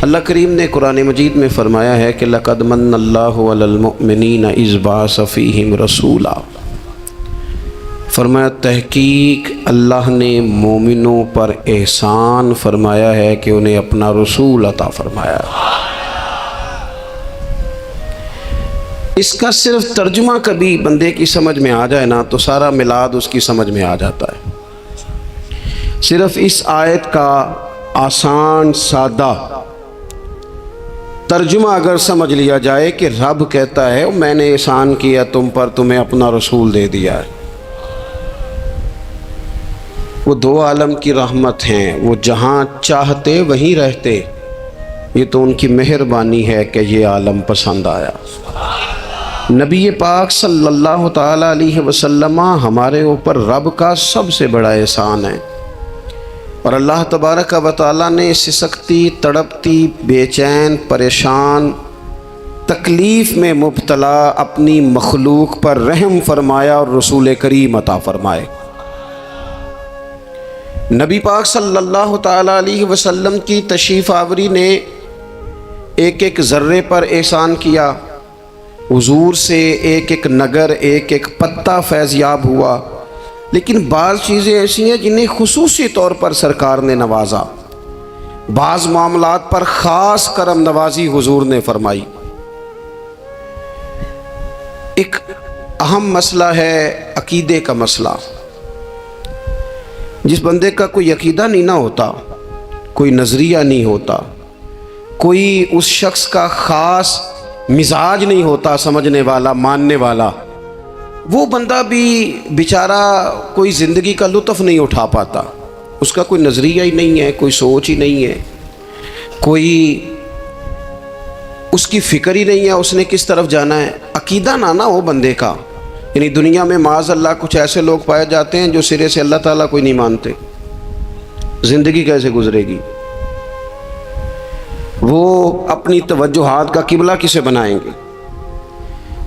اللہ کریم نے قرآن مجید میں فرمایا ہے کہ لَقَدْ مَنَّ اللَّهُ عَلَى الْمُؤْمِنِينَ إِذْ بَعَثَ فِيهِمْ رَسُولًا، فرمایا تحقیق اللہ نے مومنوں پر احسان فرمایا ہے کہ انہیں اپنا رسول عطا فرمایا۔ اس کا صرف ترجمہ کبھی بندے کی سمجھ میں آ جائے نا تو سارا میلاد اس کی سمجھ میں آ جاتا ہے۔ صرف اس آیت کا آسان سادہ ترجمہ اگر سمجھ لیا جائے کہ رب کہتا ہے میں نے احسان کیا تم پر، تمہیں اپنا رسول دے دیا ہے۔ وہ دو عالم کی رحمت ہیں، وہ جہاں چاہتے وہیں رہتے، یہ تو ان کی مہربانی ہے کہ یہ عالم پسند آیا۔ نبی پاک صلی اللہ تعالیٰ علیہ وسلم ہمارے اوپر رب کا سب سے بڑا احسان ہے، اور اللہ تبارک و تعالیٰ نے سسکتی، تڑپتی، بے چین، پریشان، تکلیف میں مبتلا اپنی مخلوق پر رحم فرمایا اور رسول کریم عطا فرمائے۔ نبی پاک صلی اللہ تعالیٰ علیہ وسلم کی تشریف آوری نے ایک ایک ذرے پر احسان کیا، حضور سے ایک ایک نگر، ایک ایک پتا فیضیاب ہوا، لیکن بعض چیزیں ایسی ہیں جنہیں خصوصی طور پر سرکار نے نوازا، بعض معاملات پر خاص کرم نوازی حضور نے فرمائی۔ ایک اہم مسئلہ ہے عقیدے کا مسئلہ۔ جس بندے کا کوئی عقیدہ نہیں نہ ہوتا، کوئی نظریہ نہیں ہوتا، کوئی اس شخص کا خاص مزاج نہیں ہوتا سمجھنے والا، ماننے والا، وہ بندہ بھی بیچارہ کوئی زندگی کا لطف نہیں اٹھا پاتا۔ اس کا کوئی نظریہ ہی نہیں ہے، کوئی سوچ ہی نہیں ہے، کوئی اس کی فکر ہی نہیں ہے اس نے کس طرف جانا ہے۔ عقیدہ نہ ہو بندے کا، یعنی دنیا میں معاذ اللہ کچھ ایسے لوگ پائے جاتے ہیں جو سرے سے اللہ تعالیٰ کوئی نہیں مانتے، زندگی کیسے گزرے گی؟ وہ اپنی توجہات کا قبلہ کسے بنائیں گے؟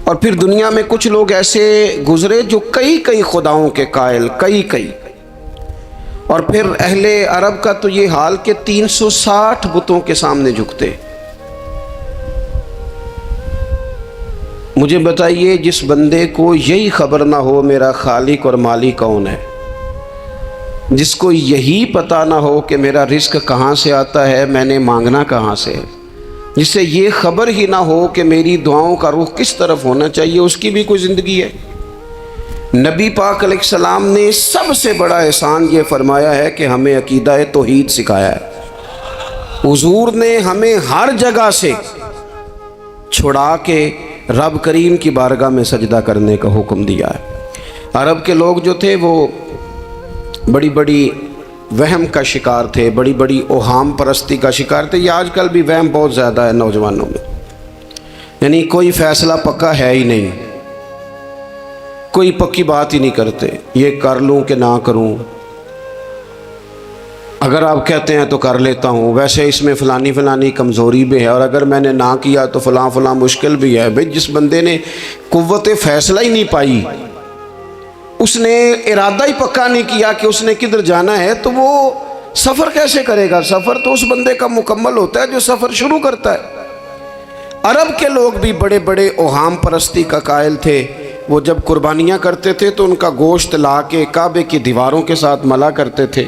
اور پھر دنیا میں کچھ لوگ ایسے گزرے جو کئی خداؤں کے قائل، کئی، اور پھر اہل عرب کا تو یہ حال کہ 360 بتوں کے سامنے جھکتے۔ مجھے بتائیے جس بندے کو یہی خبر نہ ہو میرا خالق اور مالک کون ہے، جس کو یہی پتہ نہ ہو کہ میرا رزق کہاں سے آتا ہے، میں نے مانگنا کہاں سے ہے، جس سے یہ خبر ہی نہ ہو کہ میری دعاؤں کا رخ کس طرف ہونا چاہیے، اس کی بھی کوئی زندگی ہے؟ نبی پاک علیہ السلام نے سب سے بڑا احسان یہ فرمایا ہے کہ ہمیں عقیدہ توحید سکھایا ہے۔ حضور نے ہمیں ہر جگہ سے چھڑا کے رب کریم کی بارگاہ میں سجدہ کرنے کا حکم دیا ہے۔ عرب کے لوگ جو تھے وہ بڑی بڑی وہم کا شکار تھے، بڑی بڑی اوہام پرستی کا شکار تھے۔ یہ آج کل بھی وہم بہت زیادہ ہے نوجوانوں میں، یعنی کوئی فیصلہ پکا ہے ہی نہیں، کوئی پکی بات ہی نہیں کرتے، یہ کر لوں کہ نہ کروں، اگر آپ کہتے ہیں تو کر لیتا ہوں، ویسے اس میں فلانی کمزوری بھی ہے، اور اگر میں نے نہ کیا تو فلاں مشکل بھی ہے۔ بھئی جس بندے نے قوت فیصلہ ہی نہیں پائی، اس نے ارادہ ہی پکا نہیں کیا کہ اس نے کدھر جانا ہے، تو وہ سفر کیسے کرے گا؟ سفر تو اس بندے کا مکمل ہوتا ہے جو سفر شروع کرتا ہے۔ عرب کے لوگ بھی بڑے بڑے اوہام پرستی کا قائل تھے۔ وہ جب قربانیاں کرتے تھے تو ان کا گوشت لا کے کعبے کی دیواروں کے ساتھ ملا کرتے تھے،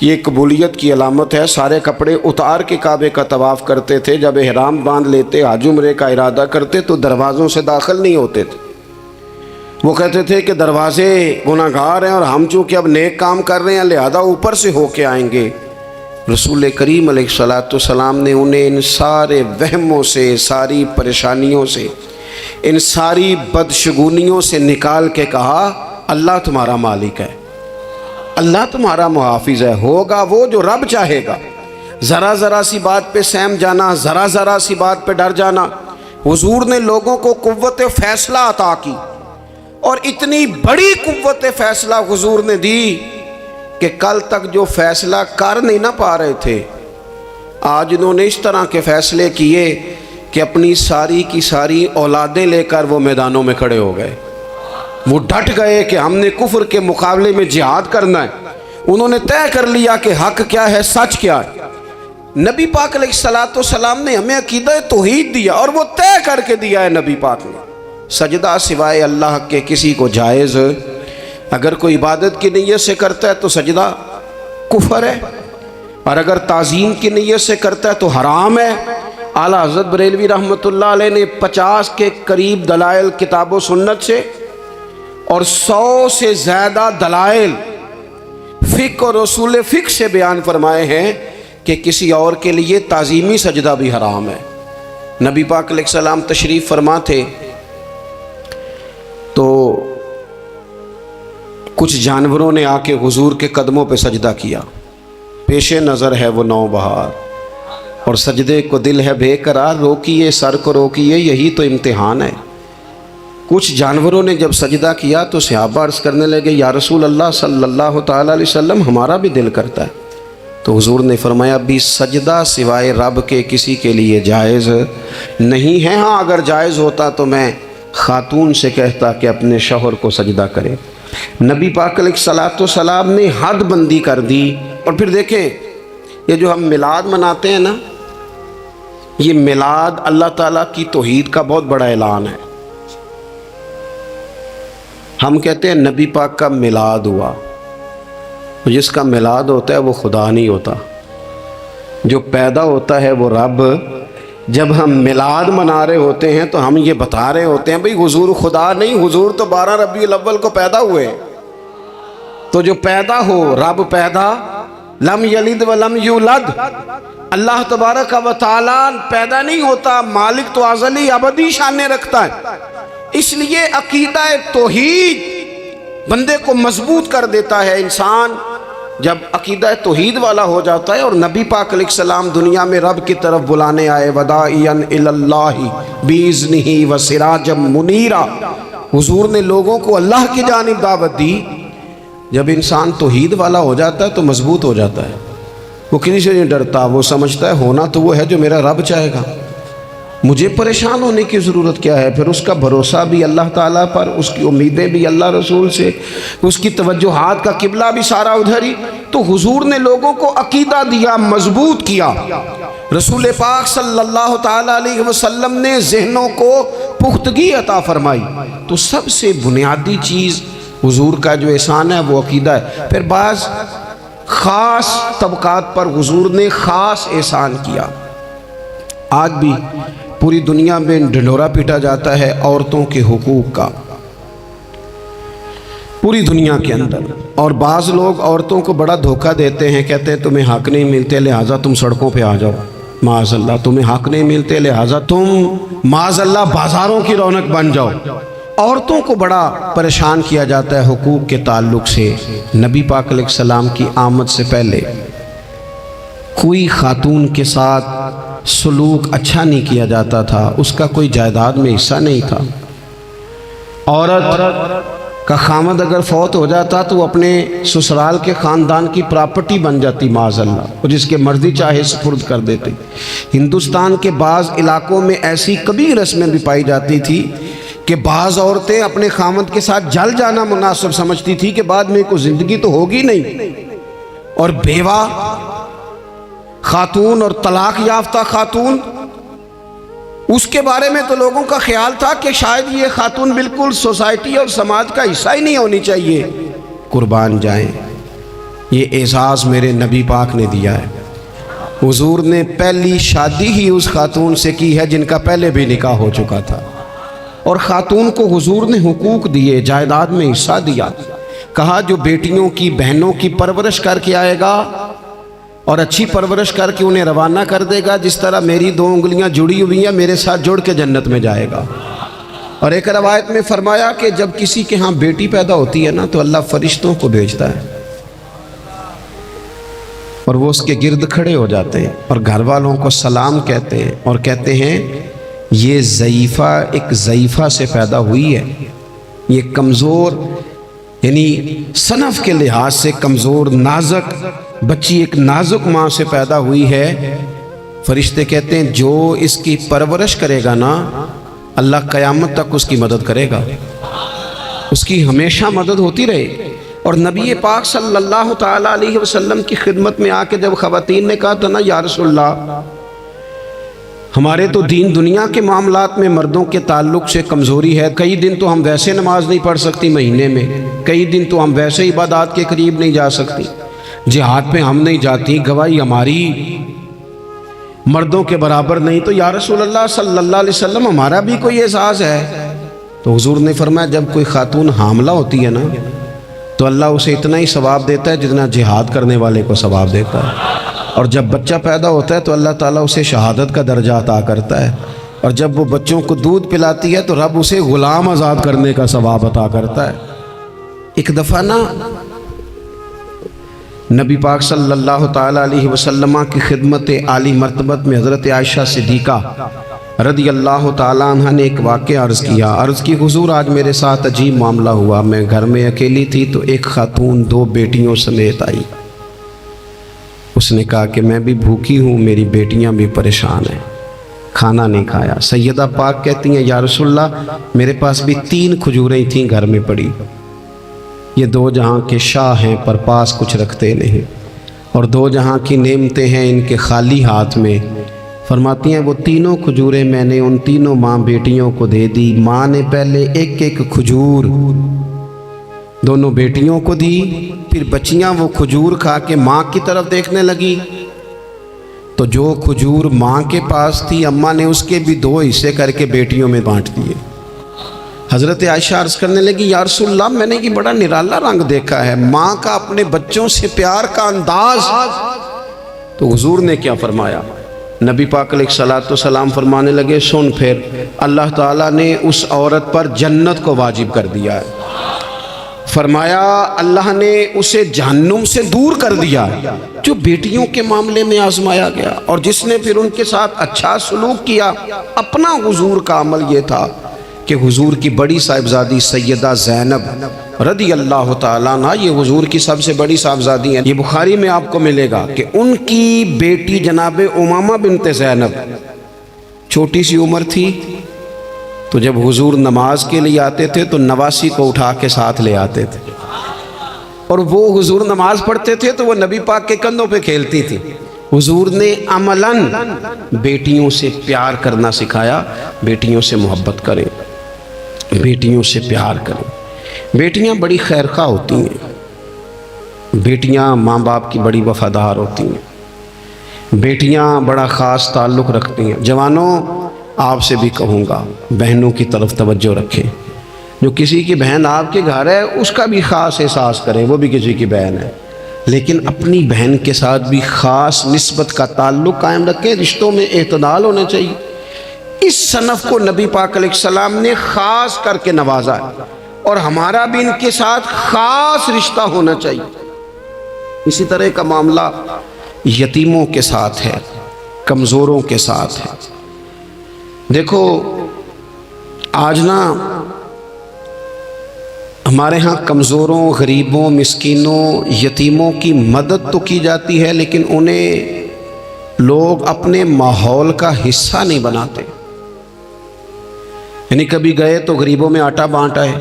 یہ قبولیت کی علامت ہے۔ سارے کپڑے اتار کے کعبے کا طواف کرتے تھے، جب احرام باندھ لیتے، حج عمرے کا ارادہ کرتے تو دروازوں سے داخل نہیں ہوتے تھے۔ وہ کہتے تھے کہ دروازے گناہگار ہیں اور ہم چونکہ اب نیک کام کر رہے ہیں لہذا اوپر سے ہو کے آئیں گے۔ رسول کریم علیہ السلام نے انہیں ان سارے وہموں سے، ساری پریشانیوں سے، ان ساری بدشگونیوں سے نکال کے کہا اللہ تمہارا مالک ہے، اللہ تمہارا محافظ ہے، ہوگا وہ جو رب چاہے گا۔ ذرا سی بات پہ سہم جانا، ذرا سی بات پہ ڈر جانا۔ حضور نے لوگوں کو قوت فیصلہ عطا کی، اور اتنی بڑی قوت فیصلہ حضور نے دی کہ کل تک جو فیصلہ کر نہیں نہ پا رہے تھے، آج انہوں نے اس طرح کے فیصلے کیے کہ اپنی ساری کی ساری اولادیں لے کر وہ میدانوں میں کھڑے ہو گئے۔ وہ ڈٹ گئے کہ ہم نے کفر کے مقابلے میں جہاد کرنا ہے۔ انہوں نے طے کر لیا کہ حق کیا ہے، سچ کیا ہے۔ نبی پاک علیہ الصلوۃ والسلام نے ہمیں عقیدہ توحید دیا اور وہ طے کر کے دیا ہے نبی پاک نے، سجدہ سوائے اللہ کے کسی کو جائز، اگر کوئی عبادت کی نیت سے کرتا ہے تو سجدہ کفر ہے، اور اگر تعظیم کی نیت سے کرتا ہے تو حرام ہے۔ اعلیٰ حضرت بریلوی رحمۃ اللہ علیہ نے 50 کے قریب دلائل کتاب و سنت سے اور 100 سے زیادہ دلائل فقہ اور اصول فقہ سے بیان فرمائے ہیں کہ کسی اور کے لیے تعظیمی سجدہ بھی حرام ہے۔ نبی پاک علیہ السلام تشریف فرما تھے تو کچھ جانوروں نے آ کے حضور کے قدموں پہ سجدہ کیا، پیش نظر ہے وہ نوبہار، اور سجدے کو دل ہے بے قرار، روکیے سر کو روکیے، یہی تو امتحان ہے۔ کچھ جانوروں نے جب سجدہ کیا تو صحابہ عرض کرنے لگے یا رسول اللہ صلی اللہ تعالیٰ علیہ وسلم ہمارا بھی دل کرتا ہے، تو حضور نے فرمایا بھی سجدہ سوائے رب کے کسی کے لیے جائز نہیں ہے، ہاں اگر جائز ہوتا تو میں خاتون سے کہتا کہ اپنے شوہر کو سجدہ کرے۔ نبی پاک علیہ الصلوۃ والسلام نے حد بندی کر دی۔ اور پھر دیکھیں یہ جو ہم میلاد مناتے ہیں نا، یہ میلاد اللہ تعالیٰ کی توحید کا بہت بڑا اعلان ہے۔ ہم کہتے ہیں نبی پاک کا میلاد ہوا، جس کا میلاد ہوتا ہے وہ خدا نہیں ہوتا، جو پیدا ہوتا ہے وہ رب۔ جب ہم میلاد منا رہے ہوتے ہیں تو ہم یہ بتا رہے ہوتے ہیں بھئی حضور خدا نہیں، حضور تو 12 ربیع الاول کو پیدا ہوئے، تو جو پیدا ہو رب پیدا، لم یلد ولم یولد، اللہ تبارک و تعالیٰ پیدا نہیں ہوتا، مالک تو ازلی ابدی شانیں رکھتا ہے۔ اس لیے عقیدہ توحید بندے کو مضبوط کر دیتا ہے۔ انسان جب عقیدہ توحید والا ہو جاتا ہے، اور نبی پاک علیہ السلام دنیا میں رب کی طرف بلانے آئے، وداعیا الی اللہ باذنہ وسراجا منیرا، حضور نے لوگوں کو اللہ کی جانب دعوت دی۔ جب انسان توحید والا ہو جاتا ہے تو مضبوط ہو جاتا ہے، وہ کسی سے نہیں ڈرتا، وہ سمجھتا ہے ہونا تو وہ ہے جو میرا رب چاہے گا، مجھے پریشان ہونے کی ضرورت کیا ہے۔ پھر اس کا بھروسہ بھی اللہ تعالیٰ پر، اس کی امیدیں بھی اللہ رسول سے، اس کی توجہات کا قبلہ بھی سارا ادھر ہی۔ تو حضور نے لوگوں کو عقیدہ دیا، مضبوط کیا۔ رسول پاک صلی اللہ تعالیٰ علیہ وسلم نے ذہنوں کو پختگی عطا فرمائی۔ تو سب سے بنیادی چیز حضور کا جو احسان ہے وہ عقیدہ ہے۔ پھر بعض خاص طبقات پر حضور نے خاص احسان کیا۔ آج بھی پوری دنیا میں ڈھنڈورا پیٹا جاتا ہے عورتوں کے حقوق کا، پوری دنیا کے اندر، اور بعض لوگ عورتوں کو بڑا دھوکہ دیتے ہیں، کہتے ہیں تمہیں حق نہیں ملتے لہٰذا تم سڑکوں پہ آ جاؤ، معاذ اللہ، تمہیں حق نہیں ملتے لہٰذا تم معاذ اللہ بازاروں کی رونق بن جاؤ۔ عورتوں کو بڑا پریشان کیا جاتا ہے حقوق کے تعلق سے۔ نبی پاک علیہ السلام کی آمد سے پہلے کوئی خاتون کے ساتھ سلوک اچھا نہیں کیا جاتا تھا، اس کا کوئی جائیداد میں حصہ نہیں تھا۔ عورت کا خامد اگر فوت ہو جاتا تو وہ اپنے سسرال کے خاندان کی پراپرٹی بن جاتی، معاذ اللہ، اور جس کے مرضی چاہے سپرد کر دیتے۔ ہندوستان کے بعض علاقوں میں ایسی کبھی رسمیں بھی پائی جاتی تھی کہ بعض عورتیں اپنے خامد کے ساتھ جل جانا مناسب سمجھتی تھی کہ بعد میں کوئی زندگی تو ہوگی نہیں، اور بیوہ خاتون اور طلاق یافتہ خاتون، اس کے بارے میں تو لوگوں کا خیال تھا کہ شاید یہ خاتون بالکل سوسائٹی اور سماج کا حصہ ہی نہیں ہونی چاہیے۔ قربان جائیں، یہ اعزاز میرے نبی پاک نے دیا ہے۔ حضور نے پہلی شادی ہی اس خاتون سے کی ہے جن کا پہلے بھی نکاح ہو چکا تھا، اور خاتون کو حضور نے حقوق دیے، جائیداد میں حصہ دیا۔ کہا جو بیٹیوں کی بہنوں کی پرورش کر کے آئے گا اور اچھی پرورش کر کے انہیں روانہ کر دے گا، جس طرح میری 2 انگلیاں جڑی ہوئی ہیں میرے ساتھ جڑ کے جنت میں جائے گا۔ اور ایک روایت میں فرمایا کہ جب کسی کے ہاں بیٹی پیدا ہوتی ہے نا تو اللہ فرشتوں کو بھیجتا ہے، اور وہ اس کے گرد کھڑے ہو جاتے ہیں اور گھر والوں کو سلام کہتے ہیں، اور کہتے ہیں یہ ضعیفہ ایک ضعیفہ سے پیدا ہوئی ہے، یہ کمزور، یعنی صنف کے لحاظ سے کمزور نازک بچی ایک نازک ماں سے پیدا ہوئی ہے۔ فرشتے کہتے ہیں جو اس کی پرورش کرے گا نا، اللہ قیامت تک اس کی مدد کرے گا، اس کی ہمیشہ مدد ہوتی رہے۔ اور نبی پاک صلی اللہ تعالیٰ علیہ وسلم کی خدمت میں آ کے جب خواتین نے کہا تھا نا یا رسول اللہ ہمارے تو دین دنیا کے معاملات میں مردوں کے تعلق سے کمزوری ہے، کئی دن تو ہم ویسے نماز نہیں پڑھ سکتی مہینے میں، کئی دن تو ہم ویسے عبادات کے قریب نہیں جا سکتی، جہاد پہ ہم نہیں جاتی، گواہی ہماری مردوں کے برابر نہیں، تو یا رسول اللہ صلی اللہ علیہ وسلم ہمارا بھی کوئی احساس ہے؟ تو حضور نے فرمایا جب کوئی خاتون حاملہ ہوتی ہے نا تو اللہ اسے اتنا ہی ثواب دیتا ہے جتنا جہاد کرنے والے کو ثواب دیتا ہے، اور جب بچہ پیدا ہوتا ہے تو اللہ تعالیٰ اسے شہادت کا درجہ عطا کرتا ہے، اور جب وہ بچوں کو دودھ پلاتی ہے تو رب اسے غلام آزاد کرنے کا ثواب عطا کرتا ہے۔ ایک دفعہ نا نبی پاک صلی اللہ تعالیٰ علیہ وسلم کی خدمت عالی مرتبت میں حضرت عائشہ صدیقہ رضی اللہ تعالیٰ عنہ نے ایک واقعہ عرض کی حضور آج میرے ساتھ عجیب معاملہ ہوا، میں گھر میں اکیلی تھی تو ایک خاتون 2 بیٹیوں سمیت آئی، اس نے کہا کہ میں بھی بھوکی ہوں، میری بیٹیاں بھی پریشان ہیں، کھانا نہیں کھایا۔ سیدہ پاک کہتی ہیں یا رسول اللہ میرے پاس بھی 3 کھجوریں تھیں گھر میں پڑی، یہ 2 جہاں کے شاہ ہیں پر پاس کچھ رکھتے نہیں، اور 2 جہاں کی نعمتیں ہیں ان کے خالی ہاتھ میں۔ فرماتی ہیں وہ 3 کھجوریں میں نے ان 3 ماں بیٹیوں کو دے دی، ماں نے پہلے ایک کھجور دونوں بیٹیوں کو دی، پھر بچیاں وہ کھجور کھا کے ماں کی طرف دیکھنے لگی تو جو کھجور ماں کے پاس تھی اماں نے اس کے بھی 2 حصے کر کے بیٹیوں میں بانٹ دیے۔ حضرت عائشہ عرض کرنے لگی یا رسول اللہ میں نے یہ بڑا نرالا رنگ دیکھا ہے، ماں کا اپنے بچوں سے پیار کا انداز۔ تو حضور نے کیا فرمایا؟ نبی پاک علیہ الصلوۃ والسلام فرمانے لگے سن پھر اللہ تعالیٰ نے اس عورت پر جنت کو واجب کر دیا ہے، فرمایا اللہ نے اسے جہنم سے دور کر دیا جو بیٹیوں کے معاملے میں آزمایا گیا، اور جس نے پھر ان کے ساتھ اچھا سلوک کیا۔ اپنا حضور کا عمل یہ تھا کہ حضور کی بڑی صاحبزادی سیدہ زینب رضی اللہ تعالیٰ عنہ یہ حضور کی سب سے بڑی صاحبزادی ہیں، یہ بخاری میں آپ کو ملے گا کہ ان کی بیٹی جناب امامہ بنت زینب چھوٹی سی عمر تھی، تو جب حضور نماز کے لیے آتے تھے تو نواسی کو اٹھا کے ساتھ لے آتے تھے، اور وہ حضور نماز پڑھتے تھے تو وہ نبی پاک کے کندھوں پہ کھیلتی تھی۔ حضور نے عملاً بیٹیوں سے پیار کرنا سکھایا، بیٹیوں سے محبت کریں، بیٹیوں سے پیار کریں۔ بیٹیاں بڑی خیرخواہ ہوتی ہیں، بیٹیاں ماں باپ کی بڑی وفادار ہوتی ہیں، بیٹیاں بڑا خاص تعلق رکھتی ہیں۔ جوانوں آپ سے بھی کہوں گا بہنوں کی طرف توجہ رکھیں، جو کسی کی بہن آپ کے گھر ہے اس کا بھی خاص احساس کریں، وہ بھی کسی کی بہن ہے، لیکن اپنی بہن کے ساتھ بھی خاص نسبت کا تعلق قائم رکھیں، رشتوں میں اعتدال ہونا چاہیے۔ اس صنف کو نبی پاک علیہ السلام نے خاص کر کے نوازا ہے، اور ہمارا بھی ان کے ساتھ خاص رشتہ ہونا چاہیے۔ اسی طرح کا معاملہ یتیموں کے ساتھ ہے، کمزوروں کے ساتھ ہے۔ دیکھو آج نا ہمارے ہاں کمزوروں، غریبوں، مسکینوں، یتیموں کی مدد تو کی جاتی ہے، لیکن انہیں لوگ اپنے ماحول کا حصہ نہیں بناتے۔ یعنی کبھی گئے تو غریبوں میں آٹا بانٹ آئے،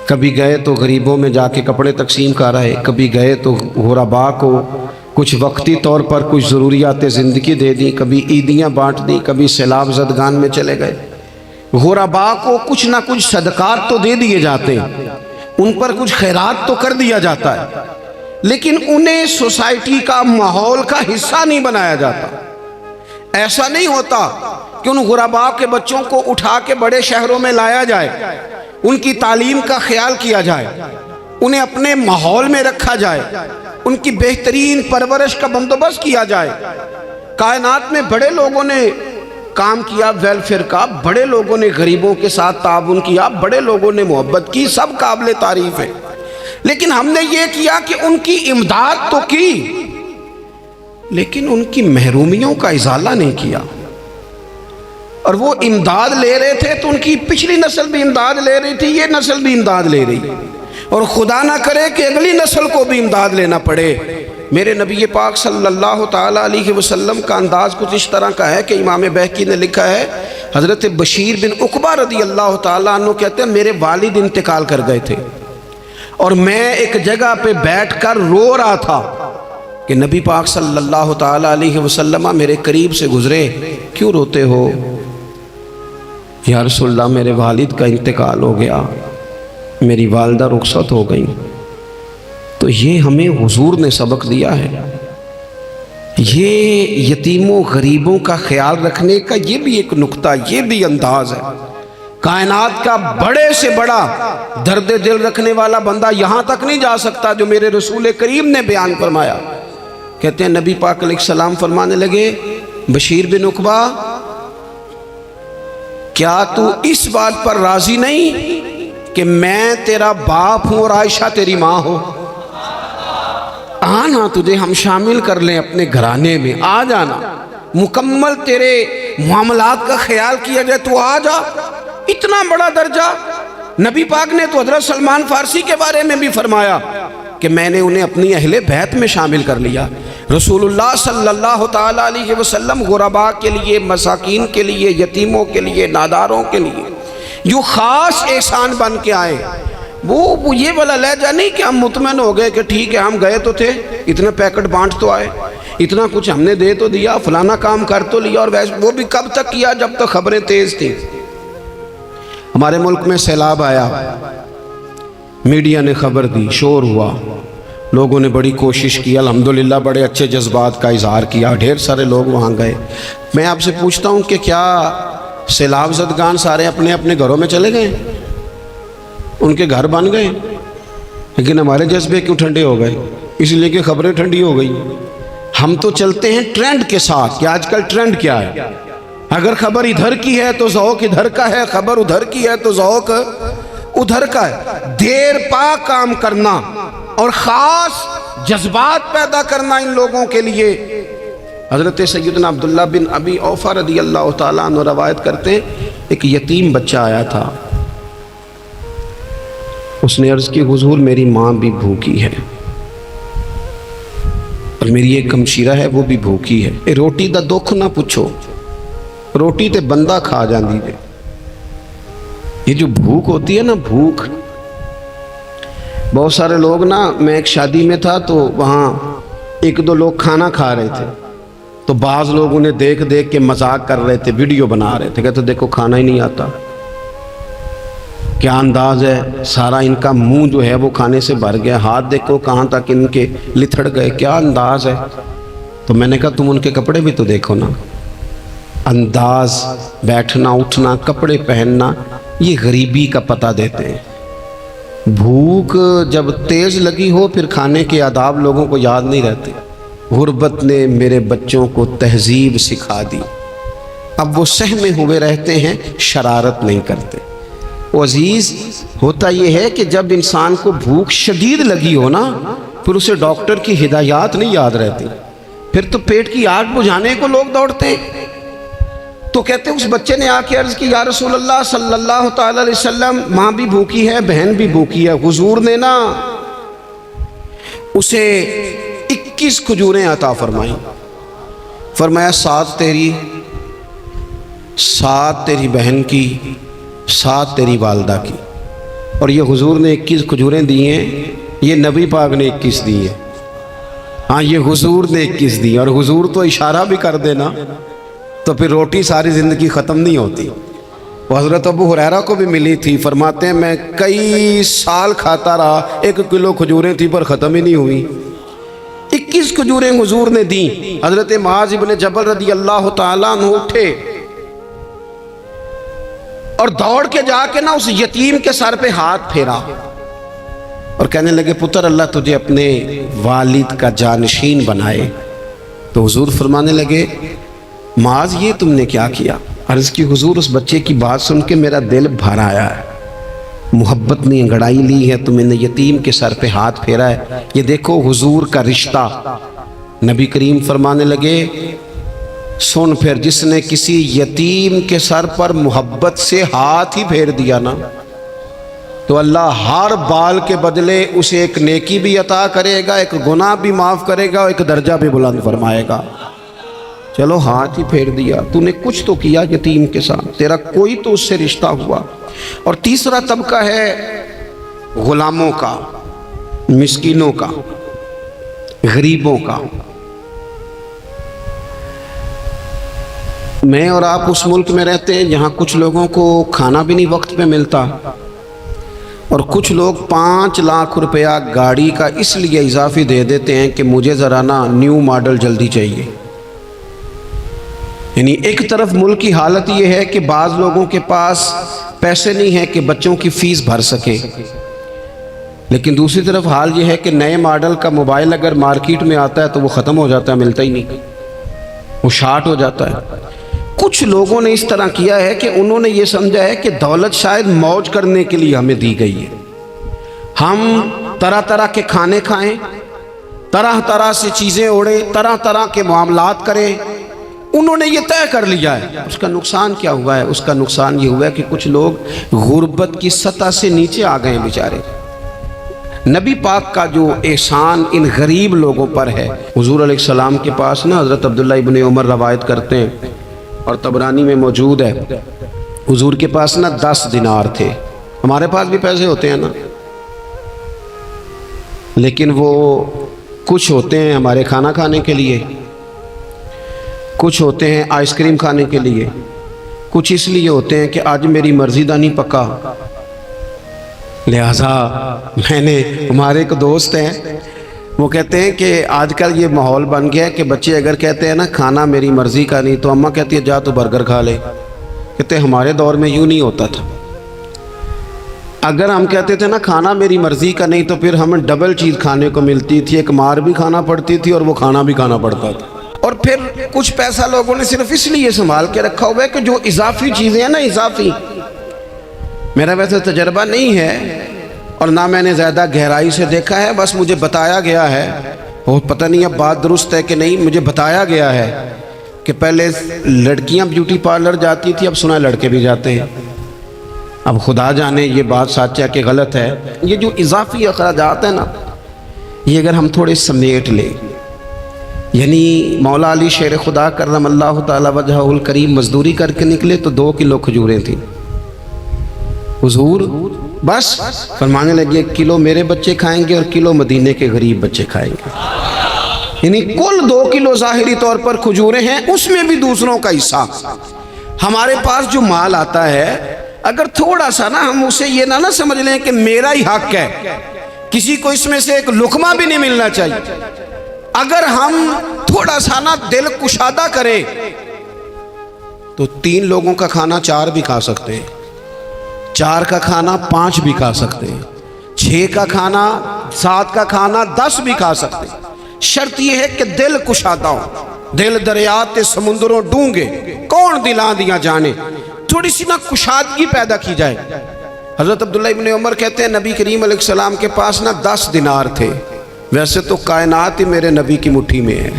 کبھی گئے تو غریبوں میں جا کے کپڑے تقسیم کر آئے، کبھی گئے تو غرباء کو کچھ وقتی طور پر کچھ ضروریات زندگی دے دیں، کبھی عیدیاں بانٹ دیں، کبھی سیلاب زدگان میں چلے گئے۔ غرباء کو کچھ نہ کچھ صدقات تو دے دیے جاتے ہیں، ان پر کچھ خیرات تو کر دیا جاتا ہے، لیکن انہیں سوسائٹی کا ماحول کا حصہ نہیں بنایا جاتا۔ ایسا نہیں ہوتا کہ ان غرباء کے بچوں کو اٹھا کے بڑے شہروں میں لایا جائے، ان کی تعلیم کا خیال کیا جائے، انہیں اپنے ماحول میں رکھا جائے، ان کی بہترین پرورش کا بندوبست کیا جائے۔ کائنات میں بڑے لوگوں نے کام کیا ویلفیئر کا، بڑے لوگوں نے غریبوں کے ساتھ تعاون کیا، بڑے لوگوں نے محبت کی، سب قابل تعریف ہے، لیکن ہم نے یہ کیا کہ ان کی امداد تو کی لیکن ان کی محرومیوں کا ازالہ نہیں کیا۔ اور وہ امداد لے رہے تھے تو ان کی پچھلی نسل بھی امداد لے رہی تھی، یہ نسل بھی امداد لے رہی، اور خدا نہ کرے کہ اگلی نسل کو بھی امداد لینا پڑے۔ میرے نبی پاک صلی اللہ تعالیٰ علیہ وسلم کا انداز کچھ اس طرح کا ہے کہ امام بہقی نے لکھا ہے، حضرت بشیر بن عقبہ رضی اللہ تعالیٰ عنہ کہتے ہیں میرے والد انتقال کر گئے تھے، اور میں ایک جگہ پہ بیٹھ کر رو رہا تھا کہ نبی پاک صلی اللہ تعالی علیہ وسلم میرے قریب سے گزرے، کیوں روتے ہو؟ یا رسول اللہ میرے والد کا انتقال ہو گیا، میری والدہ رخصت ہو گئی۔ تو یہ ہمیں حضور نے سبق دیا ہے، یہ یتیموں غریبوں کا خیال رکھنے کا یہ بھی ایک نقطہ، یہ بھی انداز ہے۔ کائنات کا بڑے سے بڑا درد دل رکھنے والا بندہ یہاں تک نہیں جا سکتا جو میرے رسول کریم نے بیان فرمایا۔ کہتے ہیں نبی پاک علیہ السلام فرمانے لگے، بشیر بن عقبہ کیا تو اس بات پر راضی نہیں کہ میں تیرا باپ ہوں اور عائشہ تیری ماں ہو؟ آنا تجھے ہم شامل کر لیں اپنے گھرانے میں، آ جانا، مکمل تیرے معاملات کا خیال کیا جائے، تو آ جا۔ اتنا بڑا درجہ نبی پاک نے تو حضرت سلمان فارسی کے بارے میں بھی فرمایا کہ میں نے انہیں اپنی اہل بیت میں شامل کر لیا۔ رسول اللہ صلی اللہ تعالی علیہ وسلم غرباء کے لیے، مساکین کے لیے، یتیموں کے لیے، ناداروں کے لیے جو خاص احسان بن کے آئے، وہ یہ والا لہجہ نہیں کہ ہم مطمئن ہو گئے کہ ٹھیک ہے ہم گئے تو تھے، اتنے پیکٹ بانٹ تو آئے، اتنا کچھ ہم نے دے تو دیا، فلانا کام کر تو لیا، اور وہ بھی کب تک کیا؟ جب تک خبریں تیز تھیں۔ ہمارے ملک میں سیلاب آیا، میڈیا نے خبر دی، شور ہوا، لوگوں نے بڑی کوشش کی، الحمدللہ بڑے اچھے جذبات کا اظہار کیا، ڈھیر سارے لوگ وہاں گئے۔ میں آپ سے پوچھتا ہوں کہ کیا سیلاب زدگان سارے اپنے اپنے گھروں میں چلے گئے؟ ان کے گھر بن گئے؟ لیکن ہمارے جذبے کیوں ٹھنڈے ہو گئے؟ اس لیے کہ خبریں ٹھنڈی ہو گئی۔ ہم تو چلتے ہیں ٹرینڈ کے ساتھ کہ آج کل ٹرینڈ کیا ہے، اگر خبر ادھر کی ہے تو ذوق ادھر کا ہے، خبر ادھر کی ہے تو ذوق ادھر کا ہے۔ دیر پا کام کرنا اور خاص جذبات پیدا کرنا ان لوگوں کے لیے۔ حضرت سیدنا عبداللہ بن ابی اوفا رضی اللہ تعالیٰ عنہ روایت کرتے ہیں، ایک یتیم بچہ آیا تھا، اس نے عرض کی حضور میری ماں بھی بھوکی ہے اور میری ایک ہمشیرہ ہے وہ بھی بھوکی ہے، اے روٹی دا دکھ نہ پوچھو، روٹی تے بندہ کھا جاندی دے۔ یہ جو بھوک ہوتی ہے نا، بھوک، بہت سارے لوگ نا، میں ایک شادی میں تھا تو وہاں ایک دو لوگ کھانا کھا رہے تھے، تو بعض لوگ انہیں دیکھ دیکھ کے مذاق کر رہے تھے، ویڈیو بنا رہے تھے، کہتے دیکھو کھانا ہی نہیں آتا، کیا انداز ہے، سارا ان کا منہ جو ہے وہ کھانے سے بھر گیا، ہاتھ دیکھو کہاں تک ان کے لتھڑ گئے، کیا انداز ہے۔ تو میں نے کہا تم ان کے کپڑے بھی تو دیکھو نا، انداز، بیٹھنا اٹھنا، کپڑے پہننا، یہ غریبی کا پتہ دیتے ہیں۔ بھوک جب تیز لگی ہو پھر کھانے کے آداب لوگوں کو یاد نہیں رہتے۔ غربت نے میرے بچوں کو تہذیب سکھا دی، اب وہ سہمے ہوئے رہتے ہیں، شرارت نہیں کرتے۔ عزیز، ہوتا یہ ہے کہ جب انسان کو بھوک شدید لگی ہو نا، پھر اسے ڈاکٹر کی ہدایات نہیں یاد رہتی، پھر تو پیٹ کی آگ بجھانے کو لوگ دوڑتے ہیں۔ تو کہتے ہیں اس بچے نے آ کے عرض کی، یا رسول اللہ صلی اللہ تعالی علیہ وسلم ماں بھی بھوکی ہے، بہن بھی بھوکی ہے۔ حضور نے نا اسے 21 کھجوریں عطا فرمائیں، فرمایا 7 تیری، 7 تیری بہن کی، 7 تیری والدہ کی۔ اور یہ حضور نے 21 کھجوریں دی ہیں، یہ نبی پاک نے 21 دی ہیں، ہاں یہ حضور نے 21 دی، اور حضور تو اشارہ بھی کر دینا تو پھر روٹی ساری زندگی ختم نہیں ہوتی۔ وہ حضرت ابو ہریرہ کو بھی ملی تھی، فرماتے ہیں میں کئی سال کھاتا رہا، 1 کلو کھجوریں تھی پر ختم ہی نہیں ہوئی۔ 21 کھجوریں حضور نے دیں۔ حضرت معاذ بن جبل رضی اللہ تعالیٰ عنہ اٹھے اور دوڑ کے جا کے نا اس یتیم کے سر پہ ہاتھ پھیرا اور کہنے لگے پتر اللہ تجھے اپنے والد کا جانشین بنائے۔ تو حضور فرمانے لگے معاذ یہ تم نے کیا کیا؟ عرض کی حضور اس بچے کی بات سن کے میرا دل بھر آیا ہے، محبت نے انگڑائی لی ہے تو میں نے یتیم کے سر پہ ہاتھ پھیرا ہے، یہ دیکھو حضور کا رشتہ۔ نبی کریم فرمانے لگے سن پھر جس نے کسی یتیم کے سر پر محبت سے ہاتھ ہی پھیر دیا نا تو اللہ ہر بال کے بدلے اسے ایک نیکی بھی عطا کرے گا، ایک گناہ بھی معاف کرے گا، ایک درجہ بھی بلند فرمائے گا۔ چلو ہاتھ ہی پھیر دیا، تو نے کچھ تو کیا یتیم کے ساتھ، تیرا کوئی تو اس سے رشتہ ہوا۔ اور تیسرا طبقہ ہے غلاموں کا، مسکینوں کا، غریبوں کا۔ میں اور آپ اس ملک میں رہتے ہیں جہاں کچھ لوگوں کو کھانا بھی نہیں وقت پہ ملتا، اور کچھ لوگ 5 لاکھ روپیہ گاڑی کا اس لیے اضافی دے دیتے ہیں کہ مجھے ذرا نا نیو ماڈل جلدی چاہیے۔ یعنی ایک طرف ملک کی حالت یہ ہے کہ بعض لوگوں کے پاس پیسے نہیں ہیں کہ بچوں کی فیس بھر سکیں، لیکن دوسری طرف حال یہ ہے کہ نئے ماڈل کا موبائل اگر مارکیٹ میں آتا ہے تو وہ ختم ہو جاتا ہے، ملتا ہی نہیں، وہ شارٹ ہو جاتا ہے۔ کچھ لوگوں نے اس طرح کیا ہے کہ انہوں نے یہ سمجھا ہے کہ دولت شاید موج کرنے کے لیے ہمیں دی گئی ہے، ہم طرح طرح کے کھانے کھائیں، طرح طرح سے چیزیں اوڑیں، طرح طرح کے معاملات کریں۔ انہوں نے یہ طے کر لیا ہے۔ اس کا نقصان کیا ہوا ہے؟ اس کا نقصان یہ ہوا ہے کہ کچھ لوگ غربت کی سطح سے نیچے آ گئے ہیں بیچارے۔ نبی پاک کا جو احسان ان غریب لوگوں پر ہے، حضور علیہ السلام کے پاس نا حضرت عبداللہ ابن عمر روایت کرتے ہیں اور طبرانی میں موجود ہے، حضور کے پاس نا 10 دینار تھے۔ ہمارے پاس بھی پیسے ہوتے ہیں نا، لیکن وہ کچھ ہوتے ہیں ہمارے کھانا کھانے کے لیے، کچھ ہوتے ہیں آئس کریم کھانے کے لیے، کچھ اس لیے ہوتے ہیں کہ آج میری مرضی دا نہیں پکا، لہٰذا میں نے، ہمارے ایک دوست ہیں وہ کہتے ہیں کہ آج کل یہ ماحول بن گیا ہے کہ بچے اگر کہتے ہیں نا کھانا میری مرضی کا نہیں، تو اماں کہتی ہے جا تو برگر کھا لے۔ کہتے ہیں ہمارے دور میں یوں نہیں ہوتا تھا، اگر ہم کہتے تھے نا کھانا میری مرضی کا نہیں تو پھر ہمیں ڈبل چیز کھانے کو ملتی تھی، ایک مار بھی کھانا پڑتی تھی اور وہ کھانا بھی کھانا پڑتا تھا۔ اور پھر کچھ پیسہ لوگوں نے صرف اس لیے سنبھال کے رکھا ہوا ہے کہ جو اضافی چیزیں ہیں نا، اضافی، میرا ویسے تجربہ نہیں ہے اور نہ میں نے زیادہ گہرائی سے دیکھا ہے، بس مجھے بتایا گیا ہے، اور پتہ نہیں اب بات درست ہے کہ نہیں، مجھے بتایا گیا ہے کہ پہلے لڑکیاں بیوٹی پارلر جاتی تھی، اب سنا لڑکے بھی جاتے ہیں۔ اب خدا جانے یہ بات سچ ہے کہ غلط ہے۔ یہ جو اضافی اخراجات ہیں نا، یہ اگر ہم تھوڑے سمیٹ لیں، یعنی مولا علی شیر خدا کرم اللہ تعالی وجہہ الکریم مزدوری کر کے نکلے تو 2 کلو کھجوریں تھیں، حضور بس فرمانے لگے 1 کلو میرے بچے کھائیں گے اور کلو مدینے کے غریب بچے کھائیں گے، یعنی کل 2 کلو ظاہری طور پر کھجوریں ہیں، اس میں بھی دوسروں کا حصہ۔ ہمارے پاس جو مال آتا ہے اگر تھوڑا سا نا ہم اسے یہ نہ سمجھ لیں کہ میرا ہی حق ہے، کسی کو اس میں سے ایک لقمہ بھی نہیں ملنا چاہیے، اگر ہم تھوڑا سا نا دل کشادہ کریں تو 3 لوگوں کا کھانا 4 بھی کھا سکتے ہیں، 4 کا کھانا 5 بھی کھا سکتے ہیں، 6 کا کھانا 7 کا کھانا 10 بھی کھا سکتے ہیں۔ شرط یہ ہے کہ دل کشادہ ہو، دل دریات سمندروں ڈونگے کون دلاں دیا جانے، تھوڑی سی نا کشادگی پیدا کی جائے۔ حضرت عبداللہ ابن عمر کہتے ہیں نبی کریم علیہ السلام کے پاس نا 10 دینار تھے، ویسے تو کائنات ہی میرے نبی کی مٹھی میں ہے،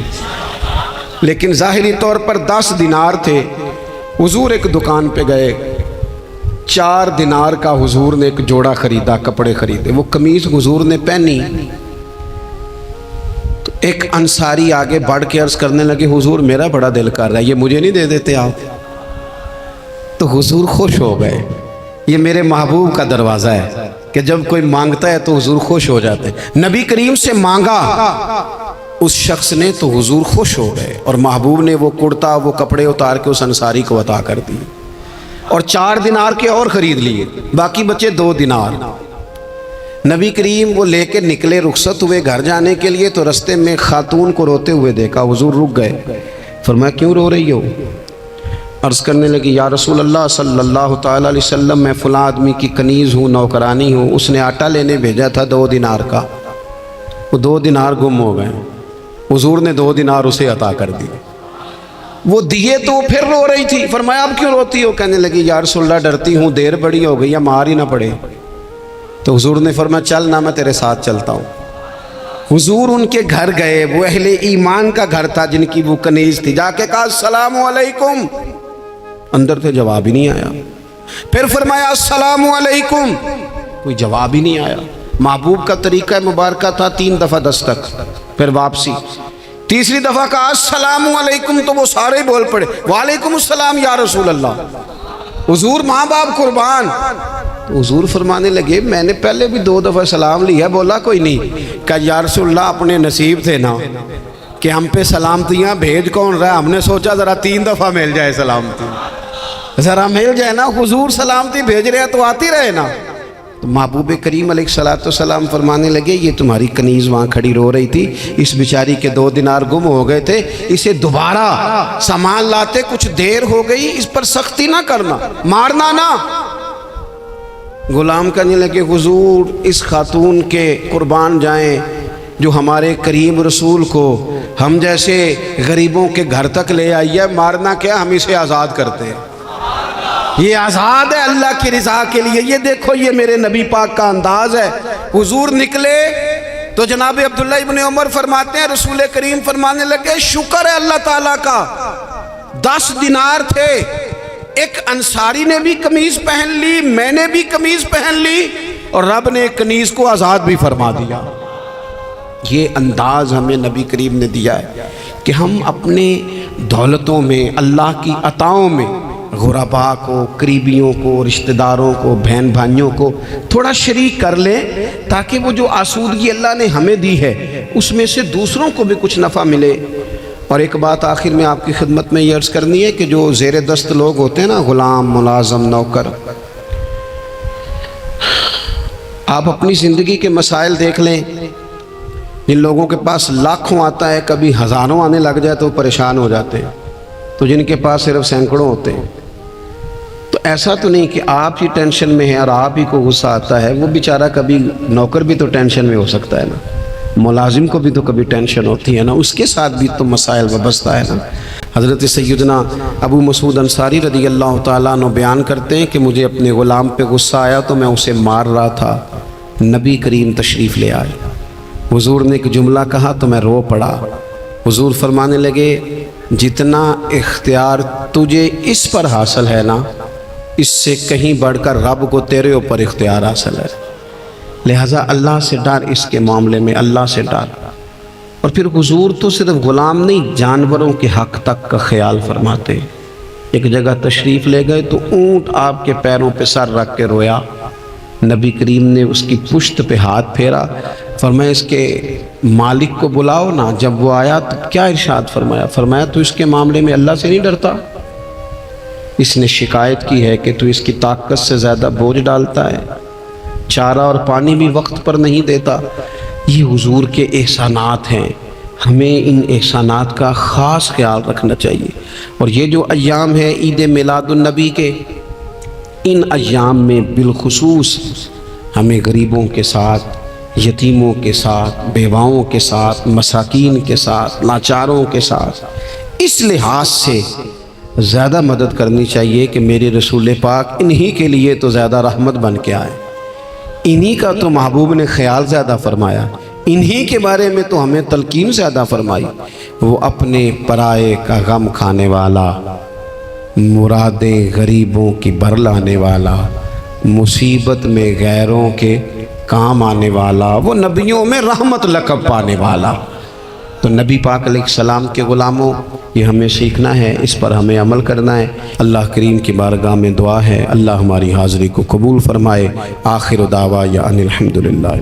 لیکن ظاہری طور پر 10 دینار تھے۔ حضور ایک دکان پہ گئے، 4 دینار کا حضور نے ایک جوڑا خریدا، کپڑے خریدے، وہ قمیض حضور نے پہنی تو ایک انصاری آگے بڑھ کے عرض کرنے لگے حضور میرا بڑا دل کر رہا ہے، یہ مجھے نہیں دے دیتے آپ؟ تو حضور خوش ہو گئے۔ یہ میرے محبوب کا دروازہ ہے کہ جب کوئی مانگتا ہے تو حضور خوش ہو جاتے ہیں۔ نبی کریم سے مانگا اس شخص نے تو حضور خوش ہو گئے، اور محبوب نے وہ کرتا، وہ کپڑے اتار کے اس انصاری کو عطا کر دی، اور 4 دینار کے اور خرید لیے، باقی بچے 2 دینار۔ نبی کریم وہ لے کے نکلے، رخصت ہوئے گھر جانے کے لیے، تو رستے میں خاتون کو روتے ہوئے دیکھا، حضور رک گئے، فرمایا کیوں رو رہی ہو؟ عرض کرنے لگی یا رسول اللہ صلی اللہ تعالی علیہ وسلم میں فلاں آدمی کی کنیز ہوں، نوکرانی ہوں، اس نے آٹا لینے بھیجا تھا 2 دینار کا، وہ 2 دینار گم ہو گئے، حضور نے 2 دینار اسے عطا کر دیے، وہ دیے تو پھر رو رہی تھی، فرمایا اب کیوں روتی ہو؟ کہنے لگی یا رسول اللہ ڈرتی ہوں دیر بڑی ہو گئی یا مار ہی نہ پڑے۔ تو حضور نے فرمایا چل نہ میں تیرے ساتھ چلتا ہوں۔ حضور ان کے گھر گئے، وہ اہل ایمان کا گھر تھا جن کی وہ کنیز تھی، جا کے کہا السلام علیکم، اندر سے جواب ہی نہیں آیا، پھر فرمایا السلام علیکم، کوئی جواب ہی نہیں آیا۔ محبوب کا طریقہ مبارکہ تھا 3 دفعہ دستک، پھر واپسی، تیسری دفعہ کہا السلام علیکم تو وہ سارے بول پڑے وعلیکم السلام یا رسول اللہ۔ حضور ماں باپ قربان، تو حضور فرمانے لگے میں نے پہلے بھی 2 دفعہ سلام لیا، بولا کوئی نہیں؟ کہ یا رسول اللہ اپنے نصیب تھے نا کہ ہم پہ سلامتیاں بھیج کون رہا ہے، ہم نے سوچا ذرا 3 دفعہ مل جائے سلامتی، ذرا مل جائے نا، حضور سلامتی بھیج رہے ہیں تو آتی رہے نا۔ تو محبوب کریم علیہ السلام فرمانے لگے یہ تمہاری کنیز وہاں کھڑی رو رہی تھی، اس بیچاری کے 2 دینار گم ہو گئے تھے، اسے دوبارہ سامان لاتے کچھ دیر ہو گئی، اس پر سختی نہ کرنا، مارنا نہ۔ غلام کہنے لگے حضور اس خاتون کے قربان جائیں جو ہمارے کریم رسول کو ہم جیسے غریبوں کے گھر تک لے آئی ہے، مارنا کیا، ہم اسے آزاد کرتے ہیں، یہ آزاد ہے اللہ کی رضا کے لیے۔ یہ دیکھو یہ میرے نبی پاک کا انداز ہے۔ حضور نکلے تو جناب عبداللہ ابن عمر فرماتے ہیں رسول کریم فرمانے لگے شکر ہے اللہ تعالیٰ کا، 10 دینار تھے، ایک انصاری نے بھی قمیض پہن لی، میں نے بھی قمیض پہن لی، اور رب نے ایک کنیز کو آزاد بھی فرما دیا۔ یہ انداز ہمیں نبی کریم نے دیا ہے کہ ہم اپنے دولتوں میں، اللہ کی عطاؤں میں غرباء کو، قریبیوں کو، رشتہ داروں کو، بہن بھائیوں کو تھوڑا شریک کر لیں، تاکہ وہ جو آسودگی اللہ نے ہمیں دی ہے اس میں سے دوسروں کو بھی کچھ نفع ملے۔ اور ایک بات آخر میں آپ کی خدمت میں یہ عرض کرنی ہے کہ جو زیر دست لوگ ہوتے ہیں نا، غلام، ملازم، نوکر، آپ اپنی زندگی کے مسائل دیکھ لیں، جن لوگوں کے پاس لاکھوں آتا ہے، کبھی ہزاروں آنے لگ جائے تو پریشان ہو جاتے ہیں، تو جن کے پاس صرف سینکڑوں ہوتے ہیں، تو ایسا تو نہیں کہ آپ ہی ٹینشن میں ہیں اور آپ ہی کو غصہ آتا ہے، وہ بیچارہ کبھی نوکر بھی تو ٹینشن میں ہو سکتا ہے نا، ملازم کو بھی تو کبھی ٹینشن ہوتی ہے نا، اس کے ساتھ بھی تو مسائل وابستہ ہے نا۔ حضرت سیدنا ابو مسعود انصاری رضی اللہ تعالیٰ عنہ بیان کرتے ہیں کہ مجھے اپنے غلام پہ غصہ آیا تو میں اسے مار رہا تھا، نبی کریم تشریف لے آئے، حضور نے ایک جملہ کہا تو میں رو پڑا۔ حضور فرمانے لگے جتنا اختیار تجھے اس پر حاصل ہے نا، اس سے کہیں بڑھ کر رب کو تیرے اوپر اختیار حاصل ہے، لہٰذا اللہ سے ڈر، اس کے معاملے میں اللہ سے ڈر۔ اور پھر حضور تو صرف غلام نہیں، جانوروں کے حق تک کا خیال فرماتے۔ ایک جگہ تشریف لے گئے تو اونٹ آپ کے پیروں پہ سر رکھ کے رویا، نبی کریم نے اس کی پشت پہ ہاتھ پھیرا، فرمایا اس کے مالک کو بلاؤ نا۔ جب وہ آیا تو کیا ارشاد فرمایا؟ فرمایا تو اس کے معاملے میں اللہ سے نہیں ڈرتا؟ اس نے شکایت کی ہے کہ تو اس کی طاقت سے زیادہ بوجھ ڈالتا ہے، چارہ اور پانی بھی وقت پر نہیں دیتا۔ یہ حضور کے احسانات ہیں، ہمیں ان احسانات کا خاص خیال رکھنا چاہیے۔ اور یہ جو ایام ہے عید میلاد النبی کے، ان ایام میں بالخصوص ہمیں غریبوں کے ساتھ، یتیموں کے ساتھ، بیواؤں کے ساتھ، مساکین کے ساتھ، لاچاروں کے ساتھ اس لحاظ سے زیادہ مدد کرنی چاہیے کہ میرے رسول پاک انہی کے لیے تو زیادہ رحمت بن کے آئے، انہی کا تو محبوب نے خیال زیادہ فرمایا، انہی کے بارے میں تو ہمیں تلقین زیادہ فرمائی۔ وہ اپنے پرائے کا غم کھانے والا، مرادیں غریبوں کی بر لانے والا، مصیبت میں غیروں کے کام آنے والا، وہ نبیوں میں رحمت لقب پانے والا۔ تو نبی پاک علیہ السلام کے غلاموں، یہ ہمیں سیکھنا ہے، اس پر ہمیں عمل کرنا ہے۔ اللہ کریم کی بارگاہ میں دعا ہے اللہ ہماری حاضری کو قبول فرمائے۔ آخر دعوانا ان الحمدللہ۔